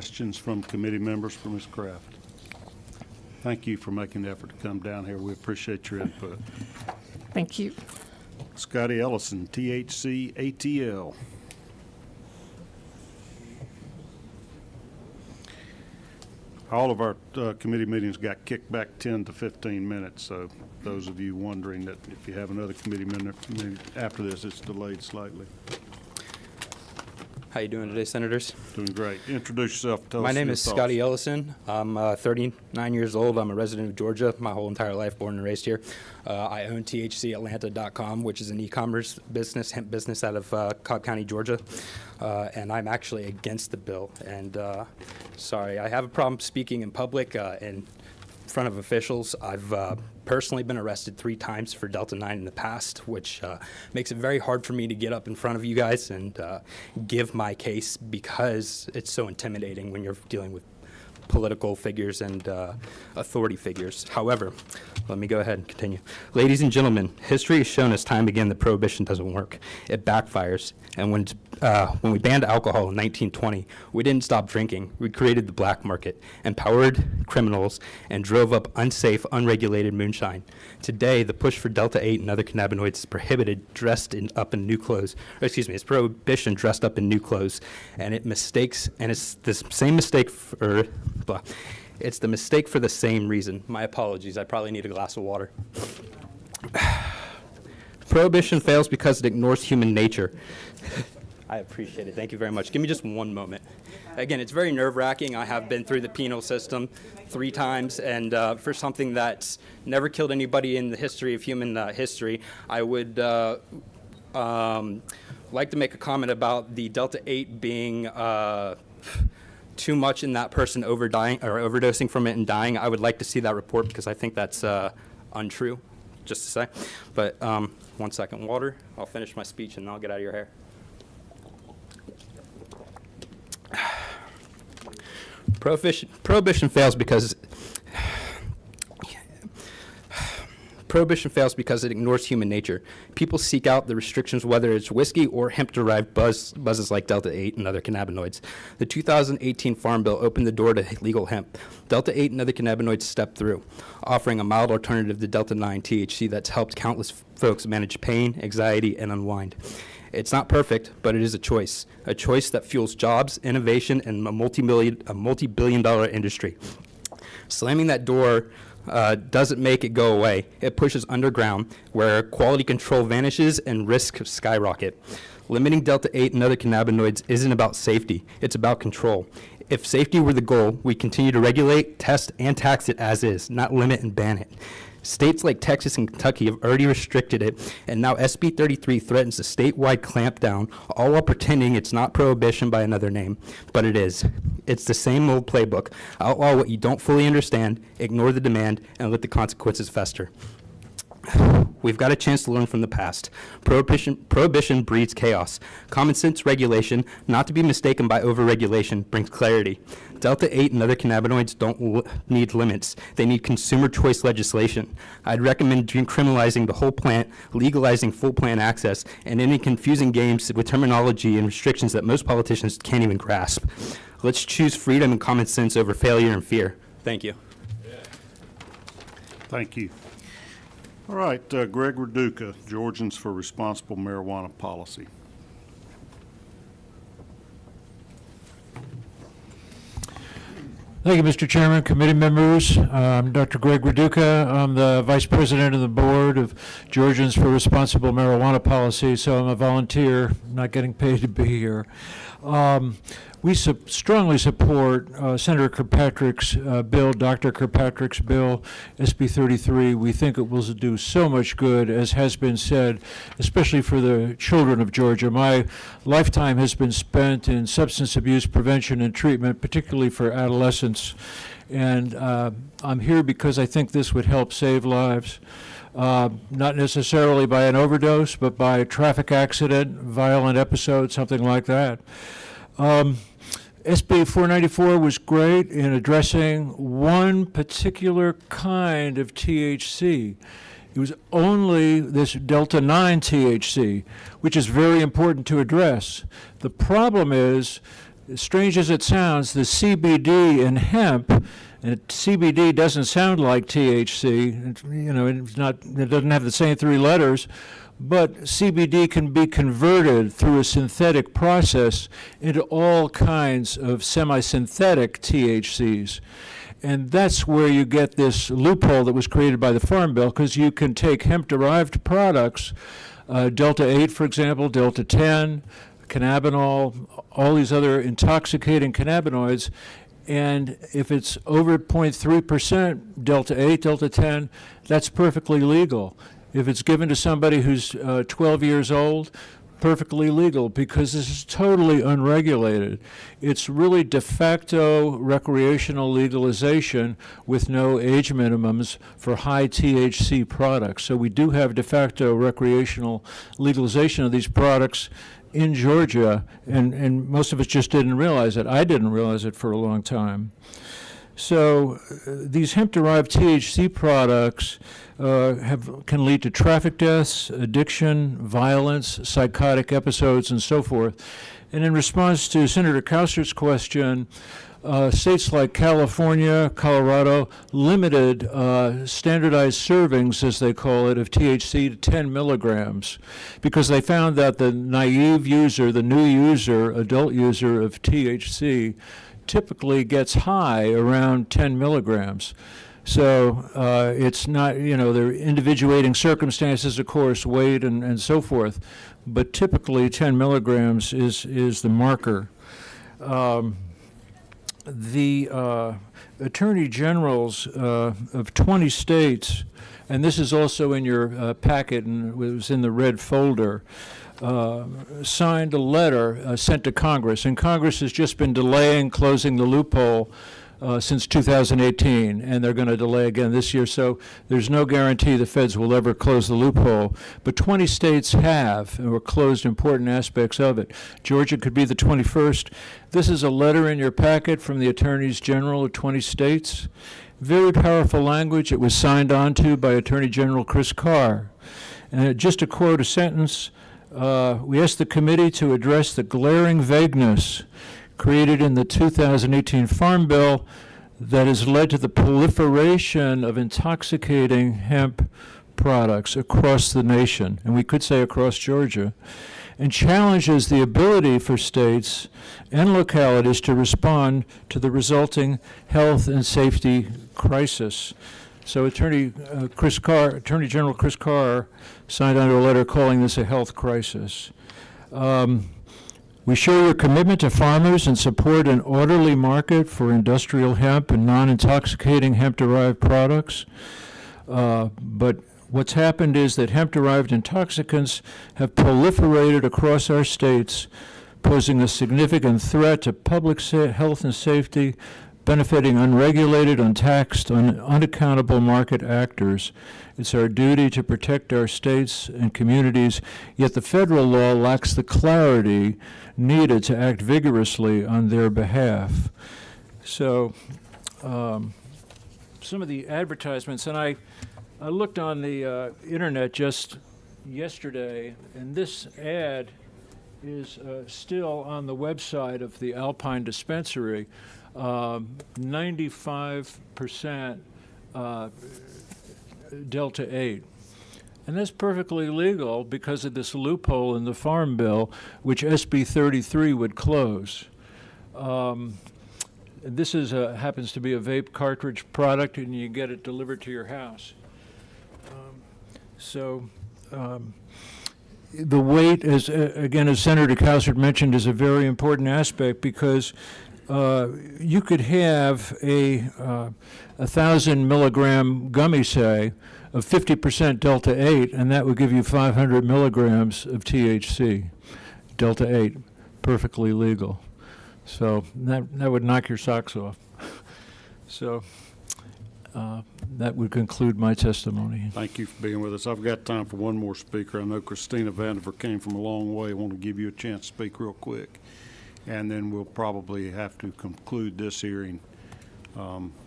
Questions from committee members for Ms. Kraft? Thank you for making the effort to come down here. We appreciate your input. Thank you. Scotty Ellison, THC ATL. All of our committee meetings got kicked back 10 to 15 minutes, so those of you wondering that if you have another committee meeting after this, it's delayed slightly. How you doing today, Senators? Doing great. Introduce yourself. Tell us My name your is thoughts. Scotty Ellison. I'm 39 years old. I'm a resident of Georgia my whole entire life, born and raised here. I own THCAtlanta.com, which is an e-commerce business, hemp business out of Cobb County, Georgia. And I'm actually against the bill. And sorry, I have a problem speaking in public in front of officials. I've personally been arrested 3 times for Delta 9 in the past, which makes it very hard for me to get up in front of you guys and give my case because it's so intimidating when you're dealing with political figures and authority figures. However, let me go ahead and continue. Ladies and gentlemen, history has shown us time again that prohibition doesn't work. It backfires. And when we banned alcohol in 1920, we didn't stop drinking. We created the black market, empowered criminals, and drove up unsafe, unregulated moonshine. Today, the push for Delta 8 and other cannabinoids is prohibited, up in new clothes. It's prohibition dressed up in new clothes, and it's the same mistake for. Blah. It's the mistake for the same reason. My apologies. I probably need a glass of water. Prohibition fails because it ignores human nature. I appreciate it. Thank you very much. Give me just one moment. Again, it's very nerve-wracking. I have been through the penal system 3 times, and for something that's never killed anybody in the history of human history, I would like to make a comment about the Delta 8 being too much in that person overdosing from it and dying. I would like to see that report because I think that's untrue, just to say. But 1 second, water. I'll finish my speech and then I'll get out of your hair. Prohibition fails because it ignores human nature. People seek out the restrictions, whether it's whiskey or hemp-derived buzzes like Delta 8 and other cannabinoids. The 2018 Farm Bill opened the door to legal hemp. Delta 8 and other cannabinoids stepped through, offering a mild alternative to Delta 9 THC that's helped countless folks manage pain, anxiety, and unwind. It's not perfect, but it is a choice that fuels jobs, innovation, and a multi-billion-dollar industry. Slamming that door doesn't make it go away. It pushes underground where quality control vanishes and risk skyrocket. Limiting Delta 8 and other cannabinoids isn't about safety, it's about control. If safety were the goal, we continue to regulate, test, and tax it as is, not limit and ban it. States like Texas and Kentucky have already restricted it, and now SB33 threatens a statewide clampdown, all while pretending it's not prohibition by another name, but it is. It's the same old playbook. Outlaw what you don't fully understand, ignore the demand, and let the consequences fester. We've got a chance to learn from the past. Prohibition breeds chaos. Common sense regulation, not to be mistaken by overregulation, brings clarity. Delta 8 and other cannabinoids don't need limits. They need consumer choice legislation. I'd recommend decriminalizing the whole plant, legalizing full plant access, and ending confusing games with terminology and restrictions that most politicians can't even grasp. Let's choose freedom and common sense over failure and fear. Thank you. Thank you. All right, Greg Raduca, Georgians for Responsible Marijuana Policy. Thank you, Mr. Chairman, committee members. I'm Dr. Greg Raduca. I'm the Vice President of the Board of Georgians for Responsible Marijuana Policy, so I'm a volunteer, not getting paid to be here. We strongly support Senator Kirkpatrick's bill, Dr. Kirkpatrick's bill, SB33. We think it will do so much good, as has been said, especially for the children of Georgia. My lifetime has been spent in substance abuse prevention and treatment, particularly for adolescents. And I'm here because I think this would help save lives. Not necessarily by an overdose, but by a traffic accident, violent episode, something like that. SB 494 was great in addressing one particular kind of THC. It was only this Delta 9 THC, which is very important to address. The problem is as strange as it sounds, the CBD in hemp, and CBD doesn't sound like THC. It doesn't have the same three letters, but CBD can be converted through a synthetic process into all kinds of semi-synthetic THCs. And that's where you get this loophole that was created by the Farm Bill, because you can take hemp-derived products, Delta-8, for example, Delta-10, cannabinol, all these other intoxicating cannabinoids, and if it's over 0.3% Delta-8, Delta-10, that's perfectly legal. If it's given to somebody who's 12 years old, perfectly legal, because this is totally unregulated. It's really de facto recreational legalization with no age minimums for high THC products. So we do have de facto recreational legalization of these products in Georgia, and most of us just didn't realize it. I didn't realize it for a long time. So these hemp-derived THC products can lead to traffic deaths, addiction, violence, psychotic episodes, and so forth. And in response to Senator Kauster's question, states like California, Colorado limited standardized servings, as they call it, of THC to 10 milligrams because they found that the naive user, the new user, adult user of THC typically gets high around 10 milligrams. So it's not, there are individuating circumstances, of course, weight and so forth, but typically 10 milligrams is the marker. The attorney generals of 20 states, and this is also in your packet and it was in the red folder, signed a letter sent to Congress, and Congress has just been delaying closing the loophole since 2018, and they're going to delay again this year, so there's no guarantee the feds will ever close the loophole. But 20 states have, or closed important aspects of it. Georgia could be the 21st. This is a letter in your packet from the attorneys general of 20 states. Very powerful language. It was signed onto by Attorney General Chris Carr. And just to quote a sentence, we asked the committee to address the glaring vagueness created in the 2018 Farm Bill that has led to the proliferation of intoxicating hemp products across the nation, and we could say across Georgia, and challenges the ability for states and localities to respond to the resulting health and safety crisis. So Attorney General Chris Carr signed onto a letter calling this a health crisis. We show your commitment to farmers and support an orderly market for industrial hemp and non-intoxicating hemp-derived products. But what's happened is that hemp-derived intoxicants have proliferated across our states, posing a significant threat to public health and safety, benefiting unregulated, untaxed, unaccountable market actors. It's our duty to protect our states and communities, yet the federal law lacks the clarity needed to act vigorously on their behalf. So some of the advertisements, and I looked on the internet just yesterday, and this ad is still on the website of the Alpine Dispensary. 95% Delta-8. And that's perfectly legal because of this loophole in the Farm Bill, which SB33 would close. This is happens to be a vape cartridge product, and you get it delivered to your house. The weight, as Senator Kauster mentioned, is a very important aspect because you could have a 1,000 milligram gummy, say, of 50% Delta-8, and that would give you 500 milligrams of THC. Delta-8, perfectly legal. So that would knock your socks off. So that would conclude my testimony. Thank you for being with us. I've got time for one more speaker. I know Christina Vandiver came from a long way. I want to give you a chance to speak real quick. And then we'll probably have to conclude this hearing